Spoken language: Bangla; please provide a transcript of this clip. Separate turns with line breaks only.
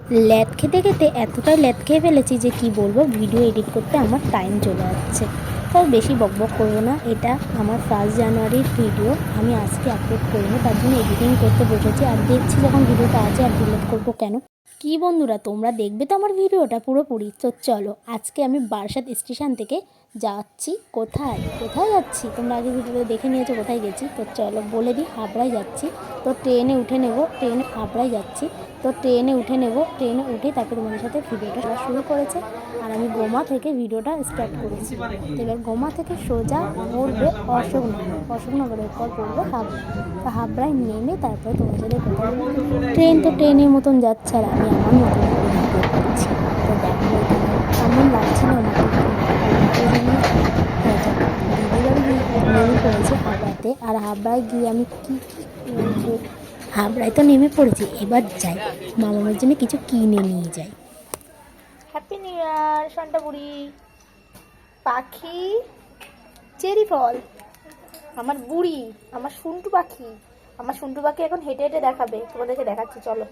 ল্যাদ খেতে খেতে এতটাই ল্যাদ খেয়ে ফেলেছি যে কি বলবো, ভিডিও এডিট করতে আমার টাইম চলে যাচ্ছে। তাও বেশি বকবক করবো না, এটা আমার 1 জানুয়ারির ভিডিও, আমি আজকে আপলোড করবো, তার জন্য এডিটিং করতে বসেছি। আর দেখছি যখন ভিডিওটা আছে আর ডিলিট করবো কেন। কি বন্ধুরা, তোমরা দেখবে তো আমার ভিডিওটা পুরোপুরি? তো চলো, আজকে আমি বারাসাত স্টেশন থেকে যাচ্ছি। কোথায় কোথায় যাচ্ছি তোমরা আগে ভিডিওটা দেখে নিয়েছো কোথায় গেছি। তো চলো বলে দিই, হাবড়ায় যাচ্ছি। তো ট্রেনে উঠে নেব, ট্রেনে হাবড়ায় যাচ্ছি। তো ট্রেনে উঠে নেব, ট্রেনে উঠে তারপর তোমাদের সাথে ভিডিওটা শুরু করেছে। আর আমি গোমা থেকে ভিডিওটা স্টার্ট করেছি। এবার গোমা থেকে সোজা পড়বে অশোকনগর, অশোকনগরের পর পড়বে হাবড়া। তো হাবড়ায় নেমে তারপরে তোমাদের সাথে কথা বলবো। ট্রেন তো ট্রেনের মতন যাচ্ছে আর আমি আমার মতন করে ভিডিও করছি। তো দেখো এখানে কেমন লাগছে না আমাকে, দিদির বাড়ি নেমে পড়েছে হাবড়াতে। আর হাবড়ায় গিয়ে আমি কি করবো, হাবড়ায় তো নেমে পড়েছি, এবার যাই মামার জন্য কিছু কিনে নিয়ে যাই। হ্যাপি নিউ ইয়ার শান্তাপুরি পাখি, চেরি ফল, আমার বুড়ি, আমার শুন্টু পাখি। আমার শুন্টু পাখি এখন হেঁটে হেঁটে দেখাবে, তোমাদেরকে দেখাচ্ছি চলো।